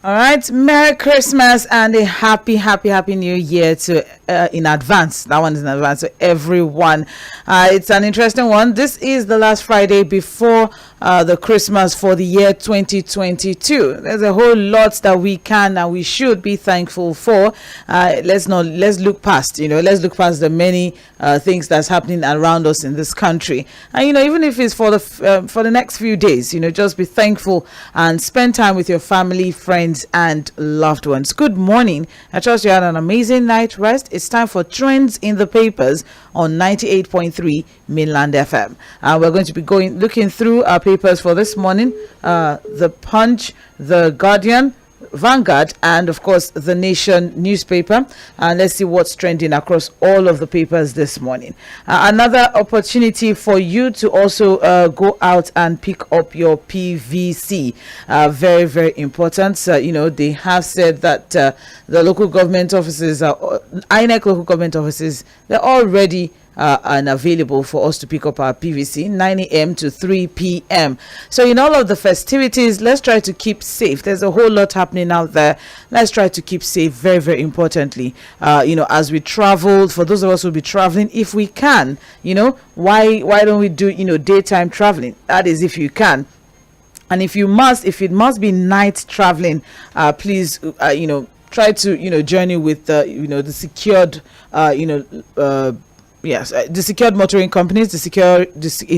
All right, Merry Christmas and a happy New Year to in advance. That one is in advance to everyone. It's an interesting one. This is the last Friday before the Christmas for the year 2022. There's a whole lot that we can and we should be thankful for. Let's look past. Let's look past the many things that's happening around us in this country. And even if it's for the next few days, just be thankful and spend time with your family, friends, and loved ones. Good morning. I trust you had an amazing night rest. It's time for Trends in the Papers on 98.3 Mainland FM. We're going to be looking through our papers for this morning. The Punch, The Guardian, Vanguard, and of course the Nation newspaper. Let's see what's trending across all of the papers this morning. Another opportunity for you to also go out and pick up your PVC. Very, very important. They have said that the local government offices, INEC local government offices, they're already and available for us to pick up our PVC 9 a.m. to 3 p.m. So in all of the festivities, let's try to keep safe. There's a whole lot happening out there. Let's try to keep safe, very, very importantly. As we travel, for those of us who will be traveling, if we can, why don't we do, daytime traveling? That is, if you can. And if it must be night traveling, please, try to, journey with, the secured, yes, the secured motoring companies, a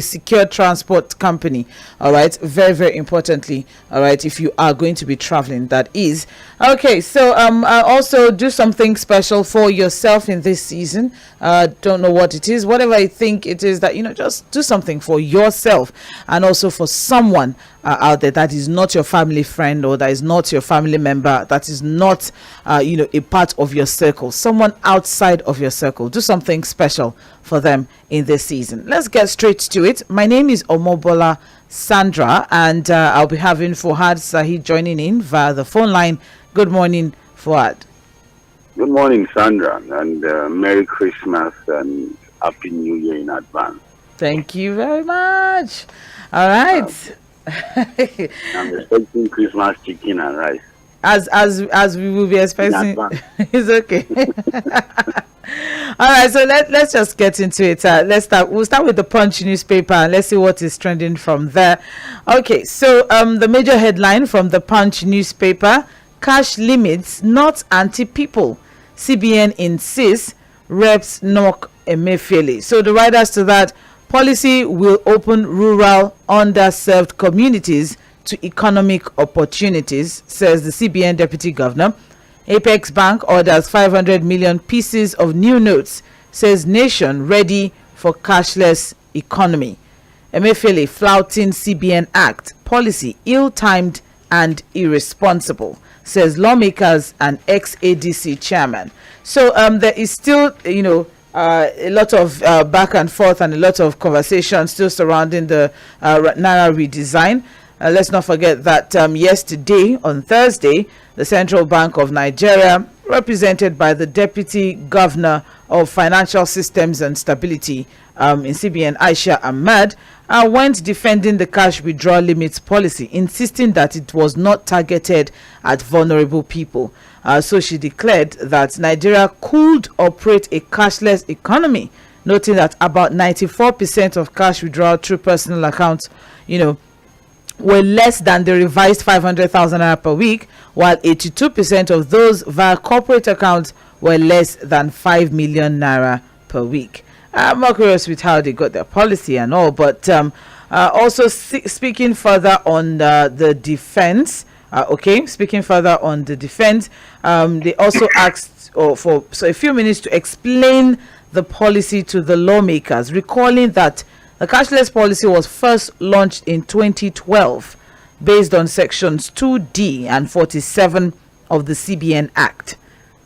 secure transport company. All right, very, very importantly. All right, if you are going to be traveling, that is okay. So also do something special for yourself in this season. Don't know what it is, whatever I think it is, that just do something for yourself and also for someone out there that is not your family friend, or that is not your family member, that is not a part of your circle, someone outside of your circle. Do something special for them in this season. Let's get straight to it. My name is Omobola Sandra, and I'll be having Fuad Sahid joining in via the phone line. Good morning, Fuad. Good morning, Sandra, and Merry Christmas and Happy New Year in advance. Thank you very much. All right. I'm expecting Christmas chicken and rice. As we will be expecting. It's okay. All right, so let's just get into it. We'll start with the Punch newspaper and let's see what is trending from there. Okay, so the major headline from the Punch newspaper: cash limits not anti-people. CBN insists reps knock Emefiele. So the riders to that: policy will open rural underserved communities to economic opportunities, says the CBN deputy governor. Apex Bank orders 500 million pieces of new notes, says nation ready for cashless economy. Emefiele flouting CBN Act, policy ill-timed and irresponsible, says lawmakers and ex-ADC chairman. So there is still, a lot of back and forth and a lot of conversation still surrounding the Naira redesign. Let's not forget that yesterday, on Thursday, the Central Bank of Nigeria, represented by the Deputy Governor of Financial Systems and Stability in CBN, Aisha Ahmad, went defending the cash withdrawal limits policy, insisting that it was not targeted at vulnerable people. So she declared that Nigeria could operate a cashless economy, noting that about 94% of cash withdrawal through personal accounts, were less than the revised 500,000 naira per week, while 82% of those via corporate accounts were less than 5 million naira per week. I'm more curious with how they got their policy and all, but also speaking further on the defense. Speaking further on the defense, they also asked for a few minutes to explain the policy to the lawmakers, recalling that the cashless policy was first launched in 2012 based on sections 2D and 47 of the CBN Act.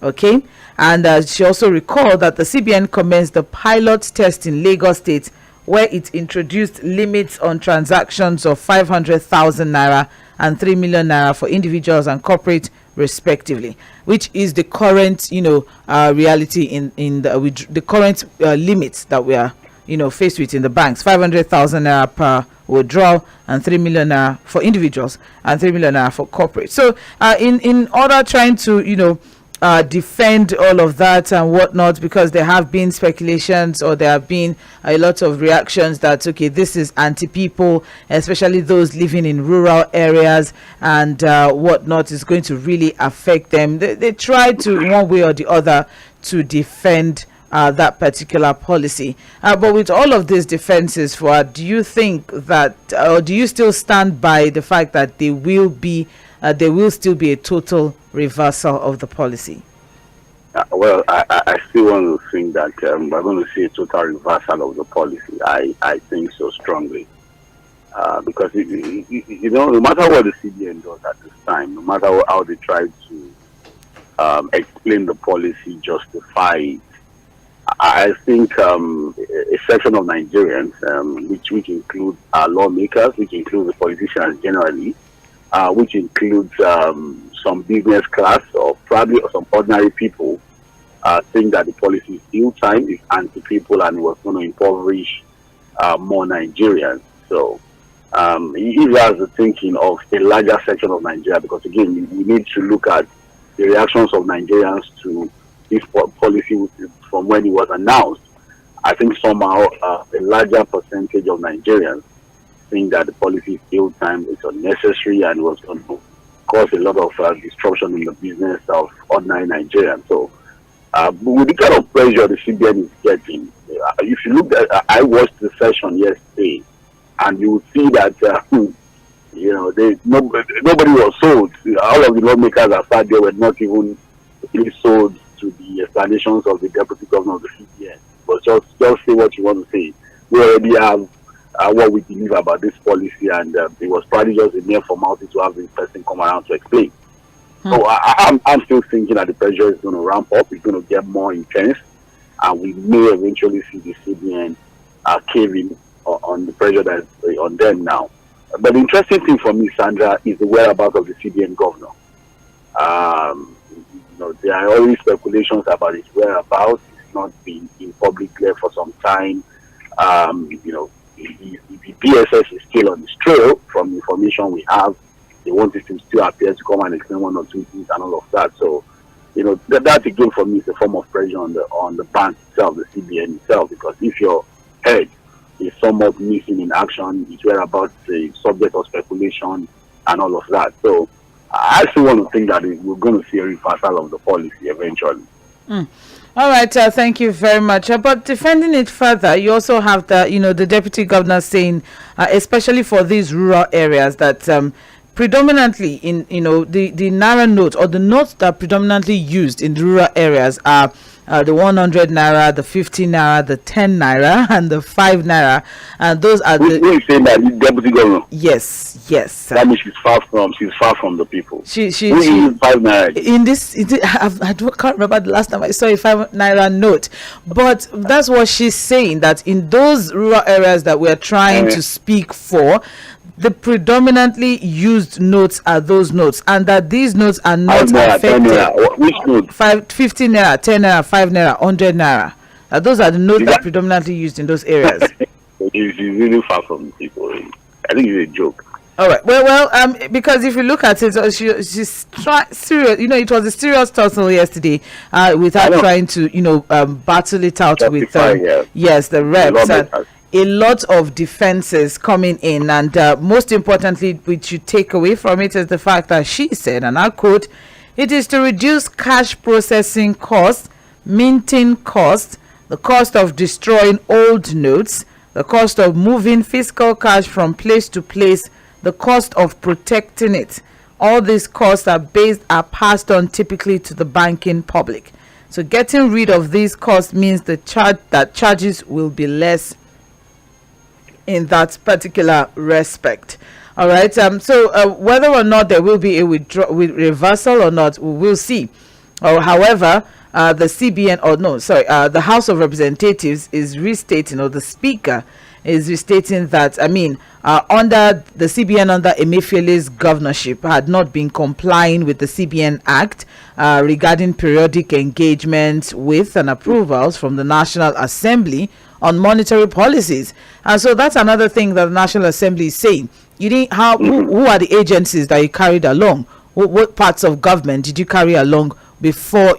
Okay, and she also recalled that the CBN commenced the pilot test in Lagos State, where it introduced limits on transactions of 500,000 naira and 3 million naira for individuals and corporate respectively, which is the current reality in the current limits that we are faced with in the banks. 500,000 naira per withdrawal, and 3 million naira for individuals, and 3 million naira for corporate. So in order trying to defend all of that and whatnot, because there have been speculations, or there have been a lot of reactions that, okay, this is anti-people, especially those living in rural areas, and whatnot is going to really affect them. They try to, one way or the other, to defend that particular policy. But with all of these defenses, do you think that, or do you still stand by the fact that there will still be a total reversal of the policy? Well, I still want to think that we're going to see a total reversal of the policy. I think so strongly. Because, no matter what the CBN does at this time, no matter how they try to explain the policy, justify it, I think a section of Nigerians, which includes our lawmakers, which includes the politicians generally, which includes some business class or probably some ordinary people, think that the policy is ill-timed, is anti-people, and it was going to impoverish more Nigerians. So if that's the thinking of a larger section of Nigeria, because again, we need to look at the reactions of Nigerians to this policy from when it was announced. I think somehow a larger percentage of Nigerians think that the policy is ill-timed, it's unnecessary, and was going to cause a lot of disruption in the business of ordinary Nigerians. So, with the kind of pressure the CBN is getting, if you look at, I watched the session yesterday, and you will see that nobody was sold. All of the lawmakers that sat there were not even really sold to the explanations of the deputy governor of the CBN. But just say what you want to say. We already have what we believe about this policy, and it was probably just a mere formality to have this person come around to explain. So I'm still thinking that the pressure is going to ramp up, it's going to get more intense, and we may eventually see the CBN caving on the pressure that's on them now. But the interesting thing for me, Sandra, is the whereabouts of the CBN governor. There are always speculations about his whereabouts. It's not been in public there for some time. The DSS is still on his trail from the information we have. They wanted him to still appear to come and explain one or two things and all of that. So, that again for me is a form of pressure on the bank itself, the CBN itself, because if your head is somewhat missing in action, his whereabouts is subject of speculation and all of that. So, I still want to think that we're going to see a reversal of the policy eventually. All right, thank you very much. But defending it further, you also have the deputy governor saying, especially for these rural areas, that predominantly in the naira notes, or the notes that are predominantly used in the rural areas are the 100 naira, the 50 naira, the 10 naira, and the 5 naira, and those are When you say that, the deputy governor? Yes. That means she's far from the people. She 5 naira. in this, can't remember the last time I saw a 5 naira note, but that's what she's saying, that in those rural areas that we're trying to speak for, the predominantly used notes are those notes, and that these notes are not affected. Which note? 50 naira, 10 naira, 5 naira, 100 naira. Those are the notes that are predominantly used in those areas. She's really far from the people. I think it's a joke. All right. Well, because if you look at it, she's serious. It was a serious tussle yesterday with her trying to, battle it out with the reps. A lot of defenses coming in, and most importantly, which you take away from it, is the fact that she said, and I quote, "It is to reduce cash processing costs, minting costs, the cost of destroying old notes, the cost of moving fiscal cash from place to place, the cost of protecting it. All these costs are passed on typically to the banking public. So getting rid of these costs means that charges will be less in that particular respect." All right. So whether or not there will be a reversal or not, we will see. However, the CBN, the House of Representatives is restating, or the Speaker is restating that, under the CBN under Emefiele's governorship had not been complying with the CBN Act regarding periodic engagement with and approvals from the National Assembly on monetary policies. And so that's another thing that the National Assembly is saying. You didn't who are the agencies that you carried along? What parts of government did you carry along before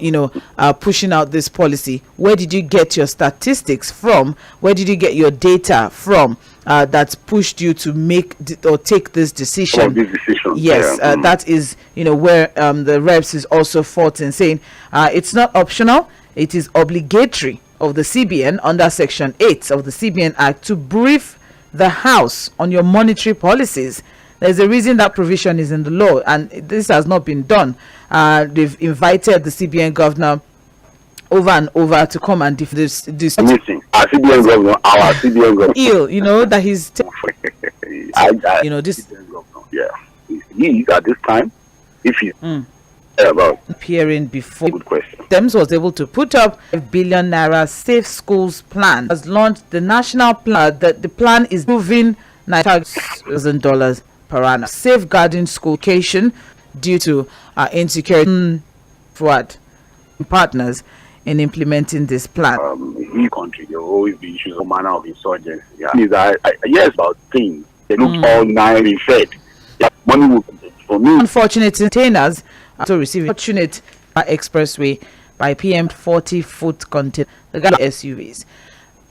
pushing out this policy? Where did you get your statistics from? Where did you get your data from that's pushed you to make or take this decision? Yes, that is where the reps is also fought in saying it's not optional, it is obligatory of the CBN under Section 8 of the CBN Act to brief the House on your monetary policies. There's a reason that provision is in the law, and this has not been done. They've invited the CBN governor over and over to come and this missing our CBN governor, ill, that he's this CBN governor, he at this time, if he's about appearing before, good question. Thames was able to put up a R1 billion Safe Schools plan. Has launched the national plan. The plan is moving $9,000 per annum, safeguarding school education due to insecurity partners in implementing this plan. In the country, there will always be issues of manner of insurgency. Yes, about things. They look all nice and fed. Money will, for me. Unfortunate containers to receive fortunate expressway by PM 40-foot container SUVs.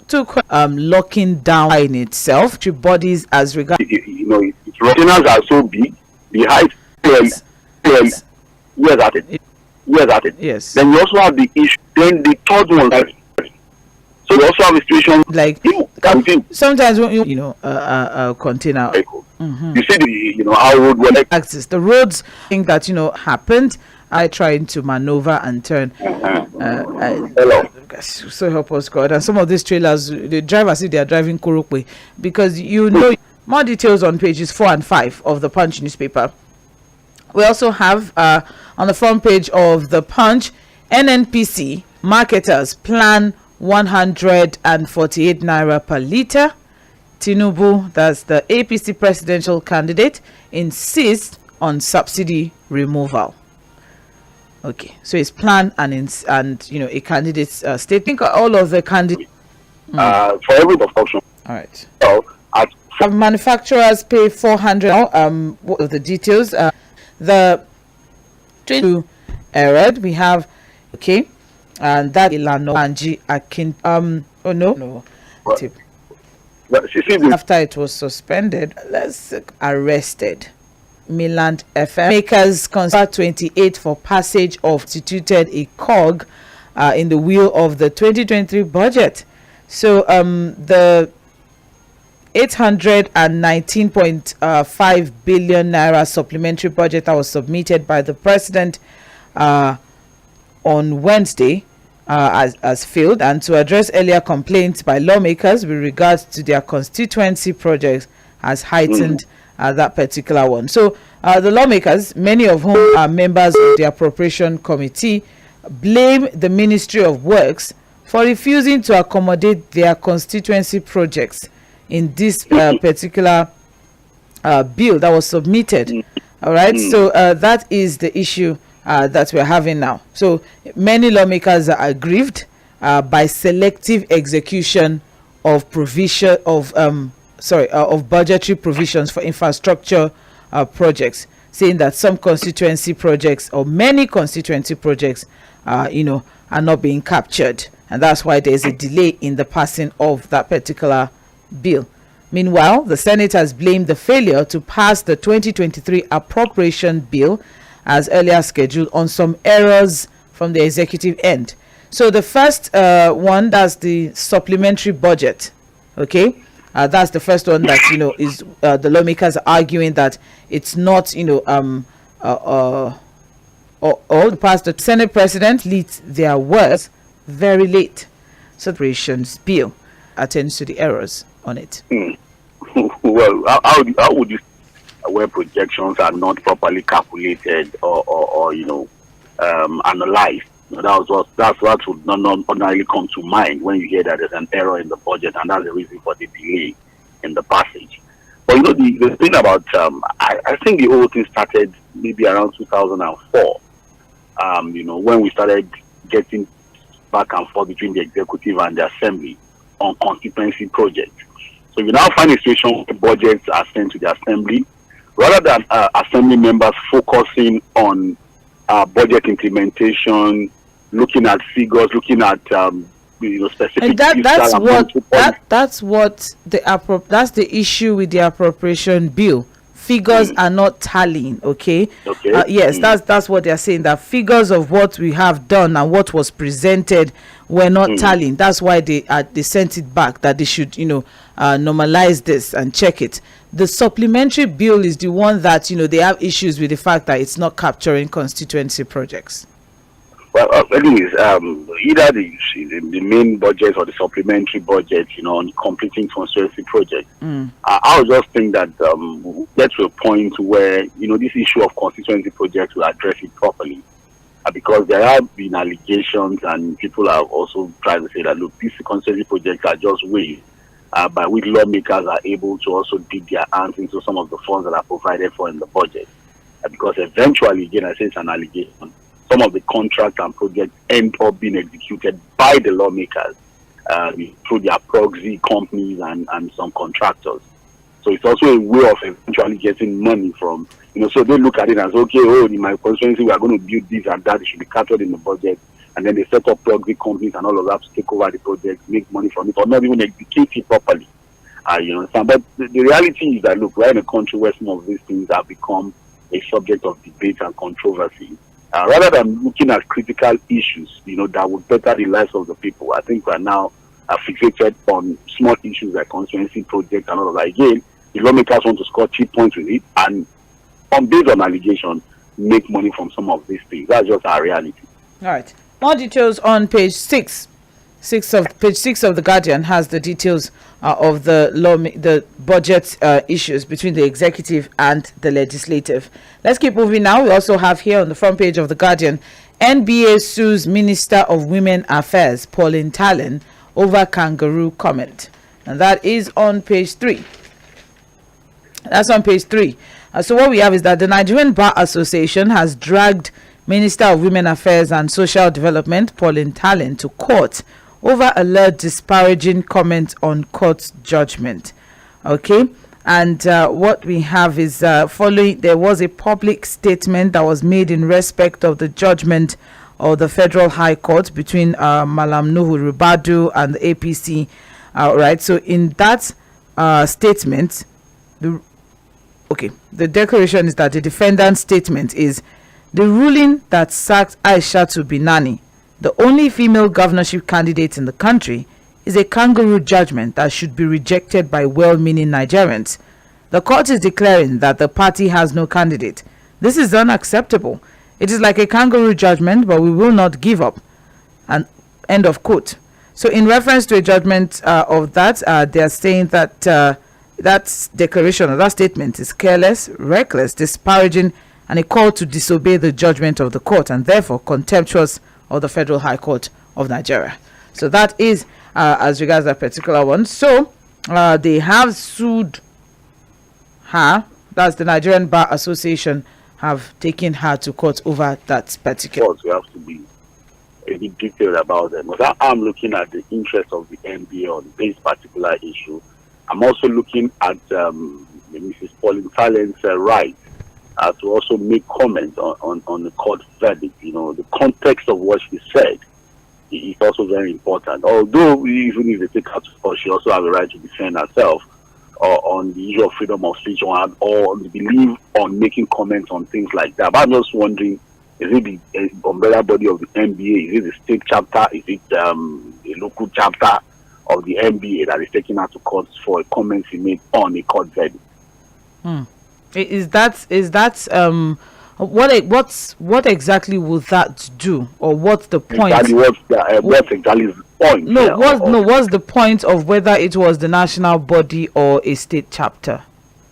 Took locking down in itself to bodies as regards. Its containers are so big, the height. Yes, at it. Yes. Then you also have the issue. Then the third one. So you also have a situation like sometimes when a container. You see how road will access the roads thing that happened. I trying to maneuver and turn. Hello. So help us God. And some of these trailers, the drivers see they are driving Kurukwe, because more details on pages 4 and 5 of the Punch newspaper. We also have on the front page of the Punch, NNPC marketers plan 148 naira per litre. Tinubu, that's the APC presidential candidate, insists on subsidy removal. Okay, so it's plan and a candidate's statement. All of the candidates for every option. All right. So manufacturers pay 400. What are the details? The 22 error we have. Okay, and that Ilano Anji Akin. No. After it was suspended, arrested. Milan FM makers consider 28 for passage of constituted a cog in the wheel of the 2023 budget. So the 819.5 billion naira supplementary budget that was submitted by the president on Wednesday has failed, and to address earlier complaints by lawmakers with regards to their constituency projects has heightened that particular one. So the lawmakers, many of whom are members of the appropriation committee, blame the Ministry of Works for refusing to accommodate their constituency projects in this particular bill that was submitted. All right, so that is the issue that we're having now. So many lawmakers are aggrieved by selective execution of provision of budgetary provisions for infrastructure projects, saying that some constituency projects or many constituency projects are not being captured, and that's why there's a delay in the passing of that particular bill. Meanwhile, the Senate has blamed the failure to pass the 2023 appropriation bill as earlier scheduled on some errors from the executive end. So the first one, that's the supplementary budget. Okay, that's the first one that is the lawmakers are arguing that it's not or past. The Senate president leads their words very late. So the appropriations bill attends to the errors on it. Well, how would you, where projections are not properly calculated or analyzed, That's what would not ordinarily come to mind when you hear that there's an error in the budget, and that's the reason for the delay in the passage. But the thing about I think the whole thing started maybe around 2004. When we started getting back and forth between the executive and the assembly on constituency projects. So you now find a situation where budgets are sent to the assembly, rather than assembly members focusing on budget implementation, looking at figures, looking at specific. And that's the issue with the appropriation bill. Figures are not tallying. Okay. Yes, that's what they're saying. That figures of what we have done and what was presented were not tallying. That's why they sent it back. That they should normalize this and check it. The supplementary bill is the one that they have issues with the fact that it's not capturing constituency projects. Well, anyways, either the main budget or the supplementary budget, on completing constituency projects, I would just think that we'll get to a point where, this issue of constituency projects will address it properly. Because there have been allegations and people are also trying to say that, look, these constituency projects are just ways by which lawmakers are able to also dig their hands into some of the funds that are provided for in the budget. Because eventually, again, I say it's an allegation, some of the contracts and projects end up being executed by the lawmakers through their proxy companies and some contractors. So it's also a way of eventually getting money from, so they look at it as, okay, in my constituency, we are going to build this and that, it should be captured in the budget. And then they set up proxy companies and all of that to take over the project, make money from it, or not even execute it properly. You understand? But the reality is that, look, we're in a country where some of these things have become a subject of debate and controversy. Rather than looking at critical issues, that would better the lives of the people, I think we're now fixated on small issues like constituency projects and all of that. Again, the lawmakers want to score cheap points with it, and based on allegation, make money from some of these things. That's just our reality. All right. More details on page 6. Page 6 of the Guardian has the details of the budget issues between the executive and the legislative. Let's keep moving now. We also have here on the front page of the Guardian, NBA sues Minister of Women Affairs Pauline Tallen over kangaroo comment, and that is on page 3. That's on page 3. So what we have is that the Nigerian Bar Association has dragged Minister of Women Affairs and Social Development Pauline Tallen to court over alleged disparaging comment on court judgment. Okay, and what we have is following, there was a public statement that was made in respect of the judgment of the Federal High Court between Malam Nuhu Ribadu and the APC. Right, so in that statement, the declaration is that the defendant's statement is the ruling that sacked Aishatu Binani, the only female governorship candidate in the country, is a kangaroo judgment that should be rejected by well-meaning Nigerians. The court is declaring that the party has no candidate. This is unacceptable. It is like a kangaroo judgment, but we will not give up. And end of quote. So in reference to a judgment of that, they are saying that that declaration or that statement is careless, reckless, disparaging, and a call to disobey the judgment of the court, and therefore contemptuous of the Federal High Court of Nigeria. So that is as regards that particular one. So they have sued her. That's the Nigerian Bar Association have taken her to court over that particular. Of course, we have to be a bit detailed about them. But I'm looking at the interest of the NBA on this particular issue. I'm also looking at Mrs. Pauline Tallen's right to also make comments on the court verdict. The context of what she said is also very important. Although even if they take her to court, she also has a right to defend herself on the issue of freedom of speech or the belief on making comments on things like that. But I'm just wondering, is it the umbrella body of the NBA? Is it the state chapter? Is it a local chapter of the NBA that is taking her to court for a comment she made on a court verdict? Is that what exactly would that do, or what's the point? Exactly what exactly is the point? What's the point of whether it was the national body or a state chapter?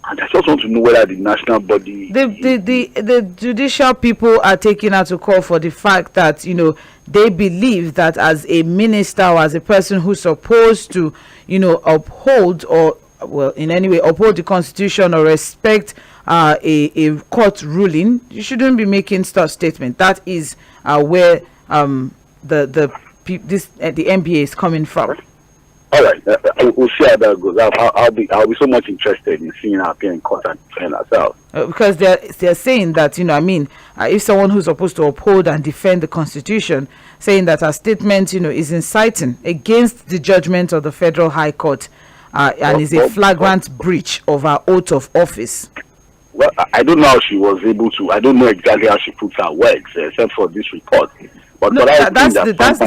And I just want to know whether the national body, the judicial people are taking out to call for the fact that, you know, they believe that as a minister or as a person who's supposed to, you know, uphold or, well, in any way uphold the constitution or respect a court ruling, you shouldn't be making such statement. That is where the NBA is coming from. all right, we'll see how that goes. I'll be so much interested in seeing her appear in court and defend herself. Because they're saying that, you know, I mean, if someone who's supposed to uphold and defend the Constitution, saying that her statement, you know, is inciting against the judgment of the Federal High Court and is a flagrant breach of her oath of office. Well, I don't know how she was able to. I don't know exactly how she puts her words, except for this report. But no, that's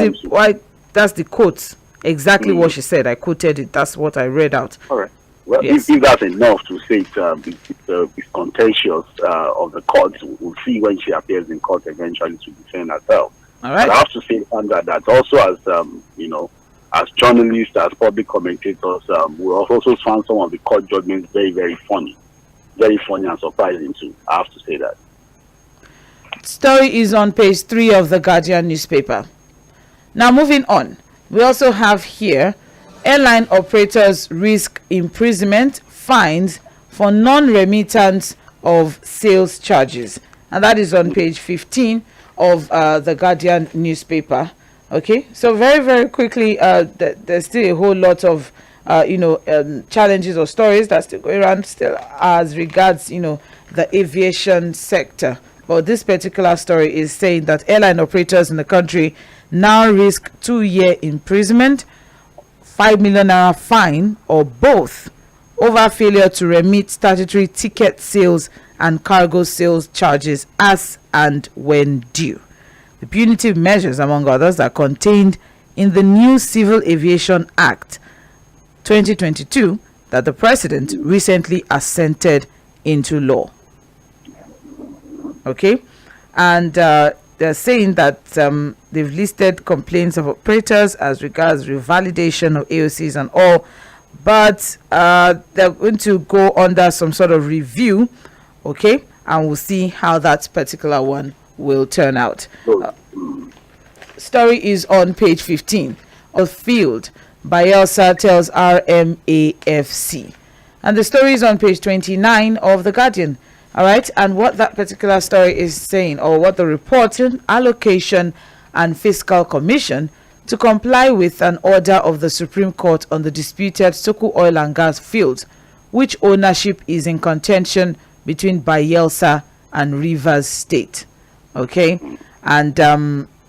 the quote. Exactly what she said. I quoted it. That's what I read out. All right. Well, yes. if that's enough to say it's contentious of the court, we'll see when she appears in court eventually to defend herself. All right. But I have to say, Sandra, that also as you know, as journalists, as public commentators, we also found some of the court judgments very, very funny and surprising too. I have to say that. Story is on page 3 of the Guardian newspaper. Now, moving on, we also have here airline operators risk imprisonment, fines for non-remittance of sales charges, and that is on page 15 of the Guardian newspaper. Okay, so very, very quickly, there's still a whole lot of challenges or stories that's still going around still as regards, you know, the aviation sector. But this particular story is saying that airline operators in the country now risk 2-year imprisonment, 5 million naira fine, or both over failure to remit statutory ticket sales and cargo sales charges as and when due. The punitive measures, among others, are contained in the new Civil Aviation Act 2022 that the President recently assented into law. Okay, and they're saying that they've listed complaints of operators as regards revalidation of AOCs and all, but they're going to go under some sort of review, okay, and we'll see how that particular one will turn out. Story is on page 15 of Field. Bielsa tells RMAFC, and the story is on page 29 of the Guardian. All right, and what that particular story is saying, or what the Reporting, Allocation and Fiscal Commission to comply with an order of the Supreme Court on the disputed Soko oil and gas fields, which ownership is in contention between Bielsa and Rivers State. Okay, and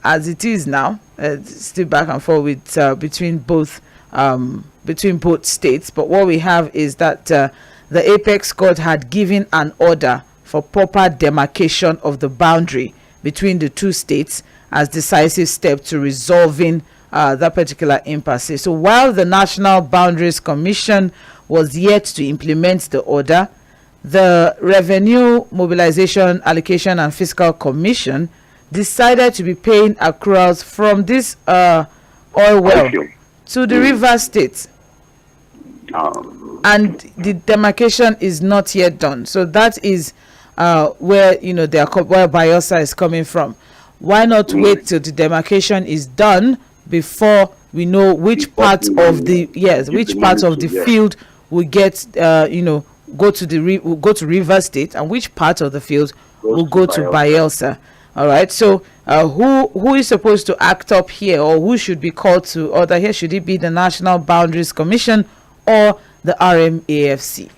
as it is now, still back and forth with between both states. But what we have is that the Apex Court had given an order for proper demarcation of the boundary between the two states as decisive step to resolving that particular impasse. So while the National Boundaries Commission was yet to implement the order, the Revenue Mobilization, Allocation and Fiscal Commission decided to be paying accruals from this oil well to the River State. And the demarcation is not yet done. So that is where, you know, where Bielsa is coming from. Why not wait till the demarcation is done before we know which part of the field will get go to River State, and which part of the field will go to Bielsa. All right. So who is supposed to act up here, or who should be called to order here? Should it be the National Boundaries Commission or the RMAFC?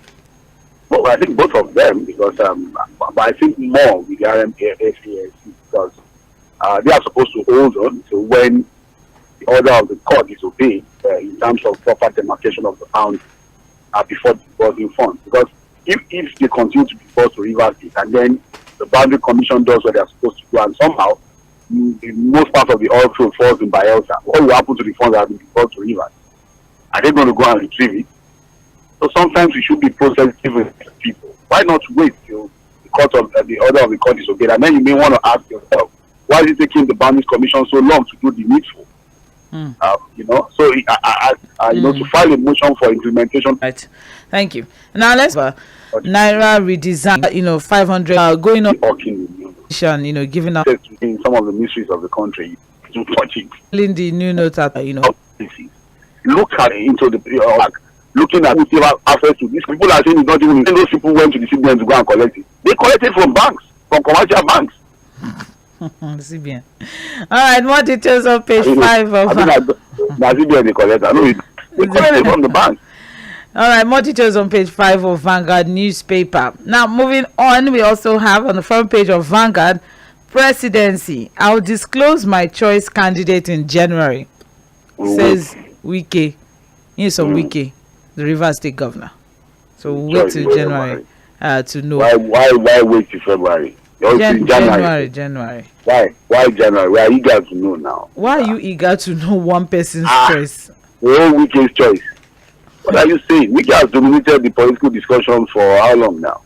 Well, I think both of them, because but I think more with the RMAFC because they are supposed to hold on to when the order of the court is obeyed in terms of proper demarcation of the bounds before disbursing funds. Because if they continue to disburse to River State and then the Boundary Commission does what they are supposed to do, and somehow the most part of the oil field falls in Bielsa, what will happen to the funds that have been disbursed to Rivers? Are they going to go and retrieve it? So sometimes we should be processing people. Why not wait till the order of the court is obeyed? And then you may want to ask yourself, why is it taking the Boundaries Commission so long to do the needful? You know, so you know, to file a motion for implementation. Right. Thank you. Now let's Naira redesign. You know, 500 going on. You know, giving out in some of the ministries of the country to touch it. The new note that you know. Look at into the looking at who have access to these people are saying it's not even those people went to the CBN to go and collect it. They collect it from banks, from commercial banks. CBN. All right, more details on page 5 of CBN they collect. I know they collect it from the bank. All right, more details on page 5 of Vanguard newspaper. Now, moving on, we also have on the front page of Vanguard, presidency. I'll disclose my choice candidate in January, says Wike. Yes, Wike, the Rivers State governor. So we'll wait till January to know. Why wait till February? January. Why January? We are eager to know now. Why are you eager to know one person's choice? Wike's choice. What are you saying? Wike has dominated the political discussion for how long now?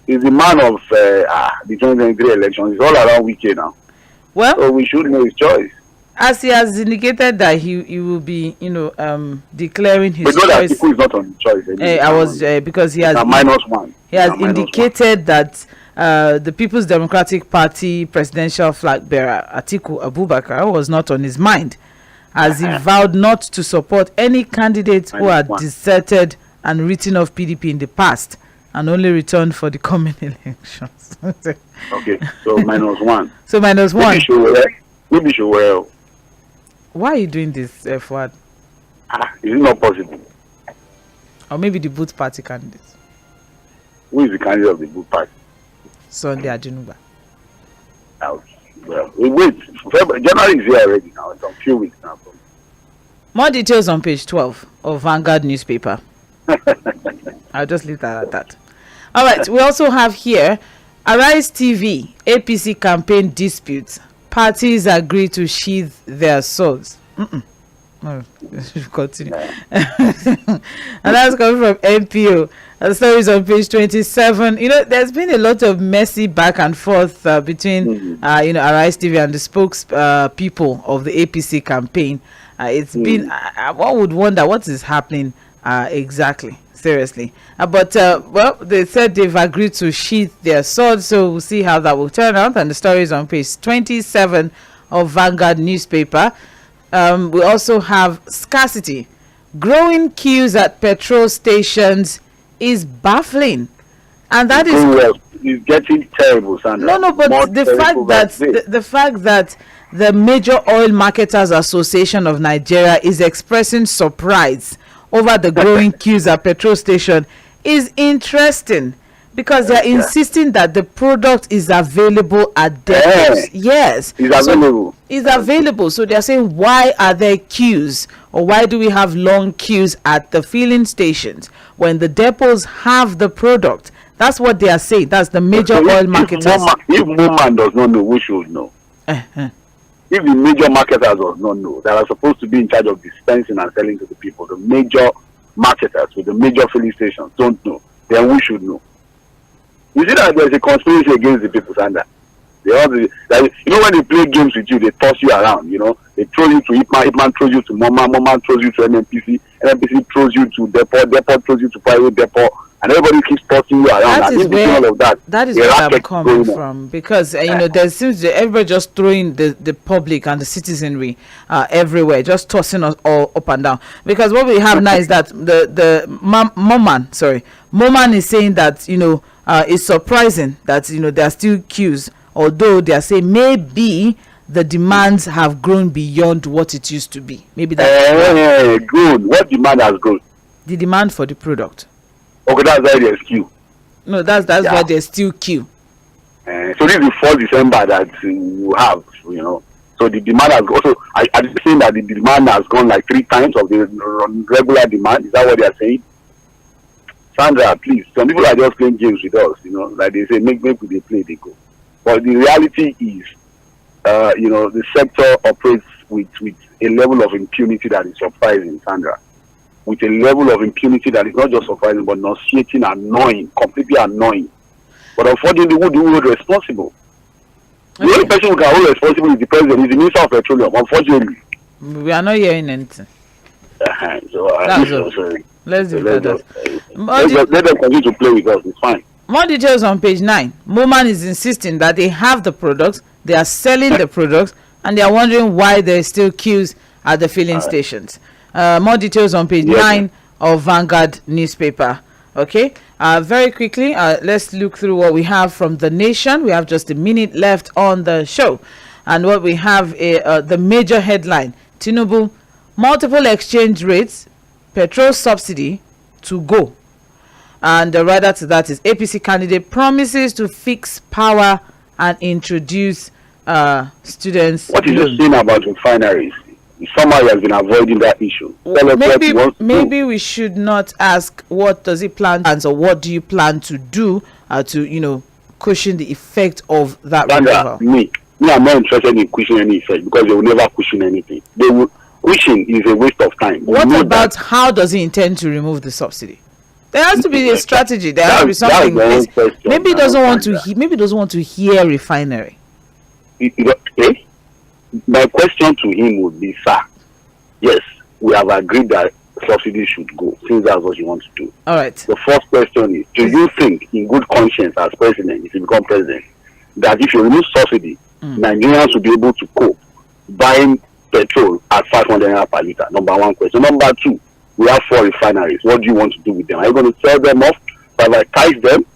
He's the man of the 2023 elections. It's all around Wike now. Well, so we should know his choice. As he has indicated that he will be, you know, declaring his choice. But that Atiku is not on the choice. Because he has -1. He has indicated that the People's Democratic Party presidential flag bearer Atiku Abubakar was not on his mind, as he vowed not to support any candidates who had deserted and written off PDP in the past and only returned for the coming elections. Okay, so -1. So -1. Maybe she will. Why are you doing this, Fuad? Is it not possible? Or maybe the Boot Party candidate. Who is the candidate of the Boot Party? Sunday Ajinuba. Well, we wait. January is here already now. It's a few weeks now. More details on page 12 of Vanguard newspaper. I'll just leave that at that. All right, we also have here Arise TV, APC campaign disputes. Parties agree to sheathe their swords. No, continue. And that's coming from NPO. The story is on page 27. You know, there's been a lot of messy back and forth between, you know, Arise TV and the spokespeople of the APC campaign. It's been, one would wonder what is happening exactly. Seriously. But, well, they said they've agreed to sheath their swords, so we'll see how that will turn out. And the story is on page 27 of Vanguard newspaper. We also have scarcity. Growing queues at petrol stations is baffling. And that is getting terrible, Sandra. No, but the fact that the major oil marketers association of Nigeria is expressing surprise over the growing queues at petrol station is interesting, because they're insisting that the product is available at depots. Yes, it's available. So they're saying, why are there queues, or why do we have long queues at the filling stations when the depots have the product? That's what they are saying. That's the major oil marketers. If Moman does not know, we should know. If the major marketers does not know, that are supposed to be in charge of dispensing and selling to the people, the major marketers with the major filling stations don't know, then we should know. You see that there's a conspiracy against the people, Sandra. They all you know, when they play games with you, they toss you around. You know, they throw you to Ipman throws you to Moman throws you to NNPC throws you to Depot throws you to private depot, and everybody keeps tossing you around. That is where I'm coming from, because you know, there seems to everybody just throwing the public and the citizenry everywhere, just tossing us all up and down. Because what we have now is that Moman is saying that, you know, it's surprising that, you know, there are still queues, although they are saying maybe the demands have grown beyond what it used to be. Maybe that's good. What demand has grown? The demand for the product. Okay, that's why there's queue. No, that's why there's still queue. So this is the 4th December that you have, you know. So the demand has also, are you saying that the demand has gone like 3 times of the regular demand? Is that what they are saying? Sandra, please. Some people are just playing games with us, you know. Like they say, make they play, they go. But the reality is, you know, the sector operates with a level of impunity that is surprising, Sandra. With a level of impunity that is not just surprising, but nauseating, annoying, completely annoying. But unfortunately, who do we hold responsible? The only person who can hold responsible is the president, is the Minister of Petroleum, unfortunately. We are not hearing anything. So That's all. Let's do that. Let them continue to play with us. It's fine. More details on page 9. Moman is insisting that they have the products, they are selling the products, and they are wondering why there are still queues at the filling stations. More details on page 9 of Vanguard newspaper. Okay, very quickly, let's look through what we have from The Nation. We have just a minute left on the show. And what we have, the major headline, Tinubu, multiple exchange rates, petrol subsidy to go. And the rider to that is APC candidate promises to fix power and introduce students. What is the thing about refineries? Somebody has been avoiding that issue. Maybe we should not ask what does he plan or what do you plan to do to cushion the effect of that removal. Me, I'm not interested in cushioning any effect because they will never cushion anything. Cushion is a waste of time. What about how does he intend to remove the subsidy? There has to be a strategy. There has to be something. Maybe he doesn't want to. Maybe he doesn't want to hear refinery. My question to him would be, sir, yes, we have agreed that subsidy should go, since that's what you want to do. All right. The first question is, do you think, in good conscience as president, if you become president, that if you remove subsidy, Nigerians will be able to cope buying petrol at 500 naira per litre? Number one question. Number two, we have 4 refineries. What do you want to do with them? Are you going to sell them off, privatize them?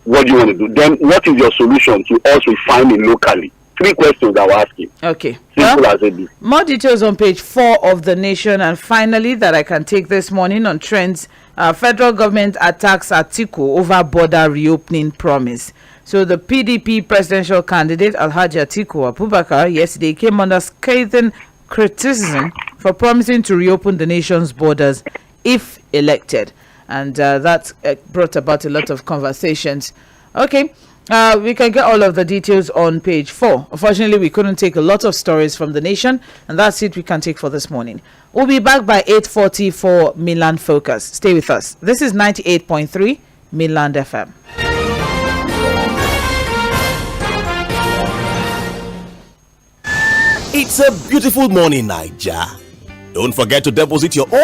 What do you want to do? Then what is your solution to us refining locally? 3 questions I will ask you. Okay. Simple as it is. More details on page 4 of The Nation. And finally, that I can take this morning on trends, federal government attacks Atiku over border reopening promise. So the PDP presidential candidate Alhaji Atiku Abubakar yesterday came under scathing criticism for promising to reopen the nation's borders if elected. And that brought about a lot of conversations. Okay. We can get all of the details on page 4. Unfortunately, we couldn't take a lot of stories from The Nation, and that's it we can take for this morning. We'll be back by 8:40 for Milan Focus. Stay with us. This is 98.3 Milan FM. It's a beautiful morning, Naija. Don't forget to deposit your old